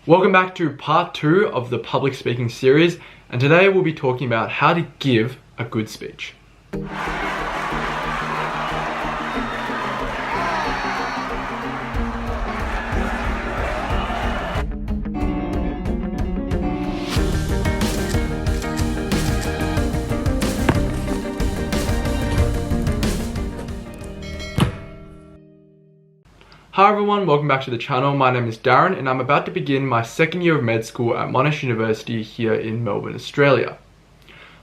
Welcome back to part 2 of the public speaking series, and today we'll be talking about how to give a good speech. Hi everyone, welcome back to the channel. My name is Darren and I'm about to begin my second year of med school at Monash University here in Melbourne, Australia.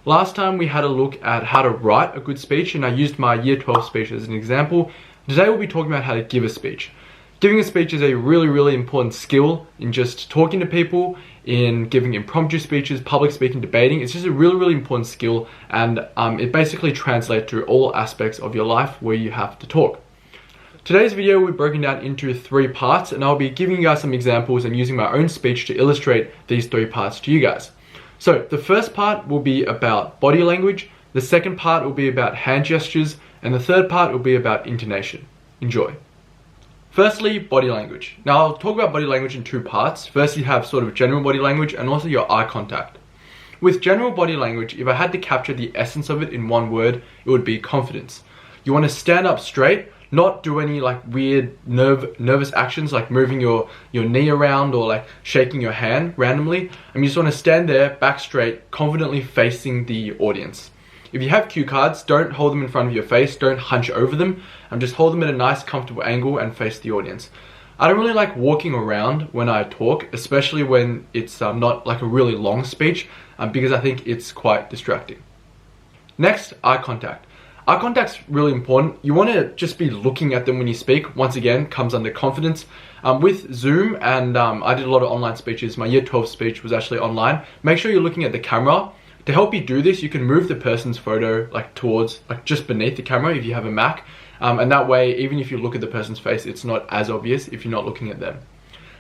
Last time we had a look at how to write a good speech and I used my year 12 speech as an example. Today we'll be talking about how to give a speech. Giving a speech is a really important skill in just talking to people, in giving impromptu speeches, public speaking, debating. It's just a really important skill, and it basically translates to all aspects of your life where you have to talk. Today's video will be broken down into 3 parts, and I'll be giving you guys some examples and using my own speech to illustrate these 3 parts to you guys. So the first part will be about body language, the second part will be about hand gestures, and the third part will be about intonation. Enjoy. Firstly, body language. Now I'll talk about body language in 2 parts. First, you have sort of general body language and also your eye contact. With general body language, if I had to capture the essence of it in one word, it would be confidence. You want to stand up straight, not do any like weird nervous actions like moving your knee around or like shaking your hand randomly. You just want to stand there, back straight, confidently facing the audience. If you have cue cards, don't hold them in front of your face, don't hunch over them, and just hold them at a nice comfortable angle and face the audience. I don't really like walking around when I talk, especially when it's not like a really long speech, because I think it's quite distracting. Next, eye contact. Eye contact's really important. You want to just be looking at them when you speak. Once again, comes under confidence. With Zoom, and I did a lot of online speeches. My year 12 speech was actually online. Make sure you're looking at the camera. To help you do this, you can move the person's photo like towards, like just beneath the camera if you have a Mac. And that way, even if you look at the person's face, it's not as obvious if you're not looking at them.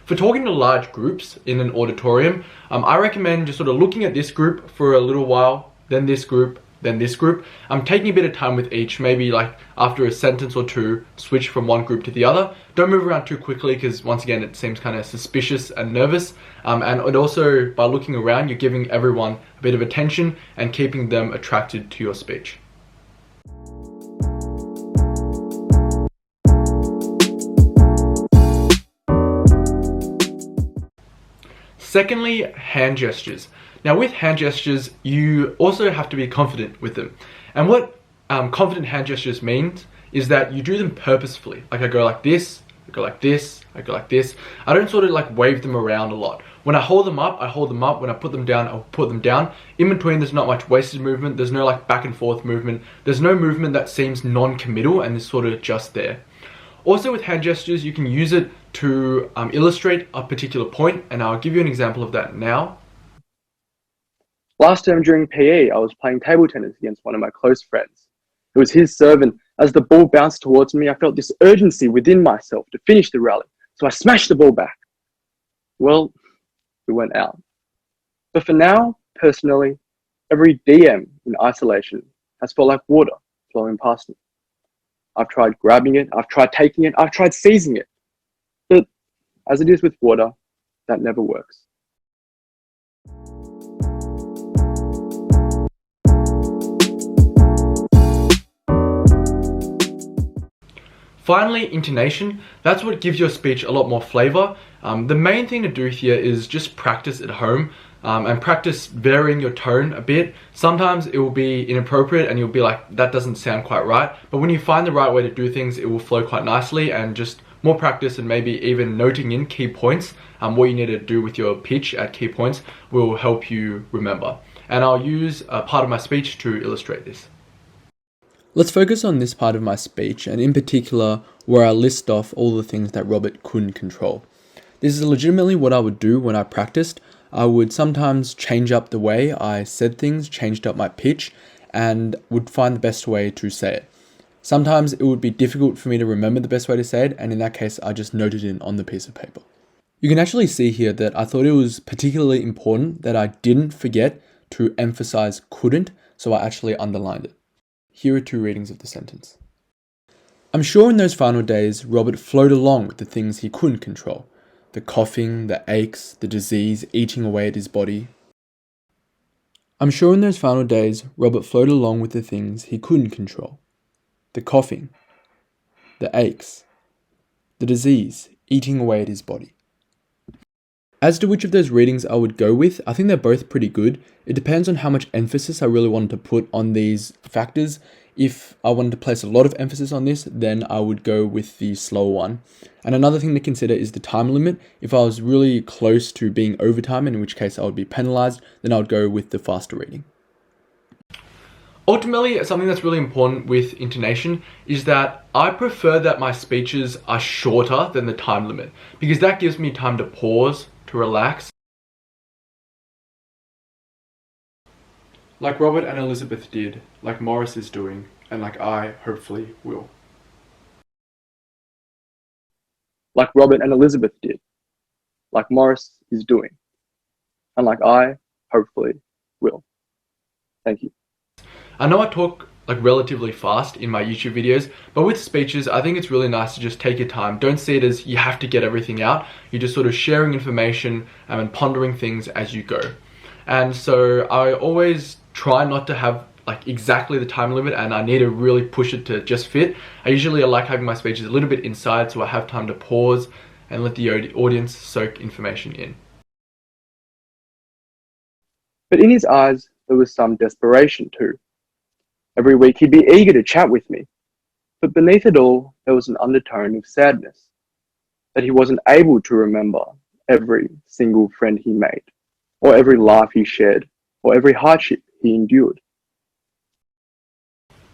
For talking to large groups in an auditorium, I recommend just sort of looking at this group for a little while, then this group, then this group. I'm taking a bit of time with each, maybe like after a sentence or 2, switch from one group to the other. Don't move around too quickly because once again, it seems kind of suspicious and nervous. And also by looking around, you're giving everyone a bit of attention and keeping them attracted to your speech. Secondly, hand gestures. Now with hand gestures, you also have to be confident with them. And what confident hand gestures means is that you do them purposefully. Like I go like this, I go like this, I go like this. I don't sort of like wave them around a lot. When I hold them up, I hold them up. When I put them down, I'll put them down. In between, there's not much wasted movement. There's no like back and forth movement. There's no movement that seems non-committal and is sort of just there. Also with hand gestures, you can use it to illustrate a particular point, and I'll give you an example of that now. Last term during PE, I was playing table tennis against one of my close friends. It was his serve, and as the ball bounced towards me, I felt this urgency within myself to finish the rally. So I smashed the ball back. Well, it went out. But for now, personally, every DM in isolation has felt like water flowing past me. I've tried grabbing it, I've tried taking it, I've tried seizing it. But as it is with water, that never works. Finally, intonation. That's what gives your speech a lot more flavor. The main thing to do here is just practice at home and practice varying your tone a bit. Sometimes it will be inappropriate and you'll be like, that doesn't sound quite right. But when you find the right way to do things, it will flow quite nicely, and just more practice and maybe even noting in key points, what you need to do with your pitch at key points will help you remember. And I'll use a part of my speech to illustrate this. Let's focus on this part of my speech, and in particular where I list off all the things that Robert couldn't control. This is legitimately what I would do when I practiced. I would sometimes change up the way I said things, changed up my pitch, and would find the best way to say it. Sometimes it would be difficult for me to remember the best way to say it, and in that case I just noted it on the piece of paper. You can actually see here that I thought it was particularly important that I didn't forget to emphasize couldn't, so I actually underlined it. Here are 2 readings of the sentence. I'm sure in those final days, Robert flowed along with the things he couldn't control. the coughing, the aches, the disease eating away at his body. I'm sure in those final days, Robert flowed along with the things he couldn't control. The coughing, the aches, the disease eating away at his body. As to which of those readings I would go with, I think they're both pretty good. It depends on how much emphasis I really wanted to put on these factors. If I wanted to place a lot of emphasis on this, then I would go with the slower one. And another thing to consider is the time limit. If I was really close to being overtime, in which case I would be penalized, then I would go with the faster reading. Ultimately, something that's really important with intonation is that I prefer that my speeches are shorter than the time limit, because that gives me time to pause, to relax. Like Robert and Elizabeth did, like Morris is doing, and like I hopefully will. Like Robert and Elizabeth did, like Morris is doing, and like I hopefully will. Thank you. I know I talk like relatively fast in my YouTube videos, but with speeches, I think it's really nice to just take your time. Don't see it as you have to get everything out. You're just sort of sharing information and pondering things as you go. And so I always try not to have like exactly the time limit, and I need to really push it to just fit. I usually like having my speeches a little bit inside so I have time to pause and let the audience soak information in. But in his eyes, there was some desperation too. Every week he'd be eager to chat with me, but beneath it all, there was an undertone of sadness, that he wasn't able to remember every single friend he made, or every laugh he shared, or every hardship he endured.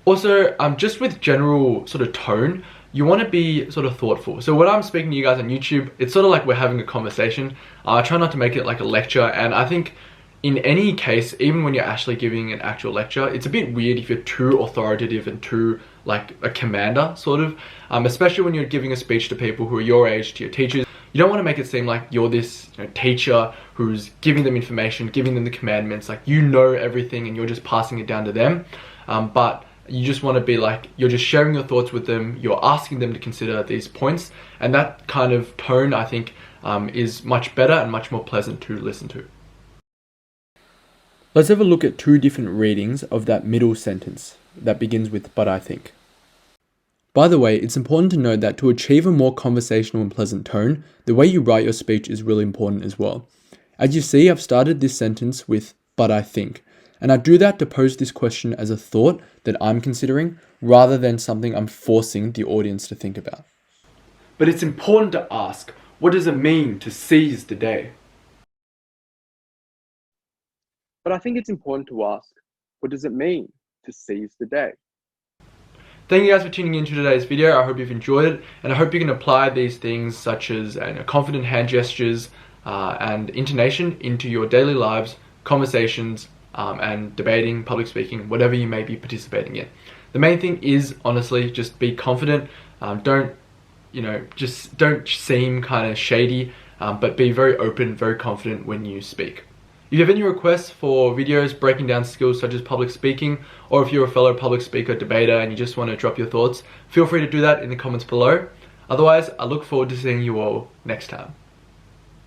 Also, just with general sort of tone, you want to be sort of thoughtful. So when I'm speaking to you guys on YouTube, it's sort of like we're having a conversation. I try not to make it like a lecture, and I think in any case, even when you're actually giving an actual lecture, it's a bit weird if you're too authoritative and too like a commander, sort of. Especially when you're giving a speech to people who are your age, to your teachers. You don't want to make it seem like you're this teacher who's giving them information, giving them the commandments, like you know everything and you're just passing it down to them. But you just want to be like, you're just sharing your thoughts with them, you're asking them to consider these points, and that kind of tone, I think, is much better and much more pleasant to listen to. Let's have a look at two different readings of that middle sentence that begins with "but I think." By the way, it's important to note that to achieve a more conversational and pleasant tone, the way you write your speech is really important as well. As you see, I've started this sentence with "but I think," and I do that to pose this question as a thought that I'm considering, rather than something I'm forcing the audience to think about. But it's important to ask, what does it mean to seize the day? But I think it's important to ask, what does it mean to seize the day? Thank you guys for tuning into today's video. I hope you've enjoyed it, and I hope you can apply these things such as confident hand gestures and intonation into your daily lives, conversations, and debating, public speaking, whatever you may be participating in. The main thing is, honestly, just be confident. Don't seem kind of shady, but be very open, very confident when you speak. If you have any requests for videos breaking down skills such as public speaking, or if you're a fellow public speaker, debater, and you just want to drop your thoughts, feel free to do that in the comments below. Otherwise, I look forward to seeing you all next time.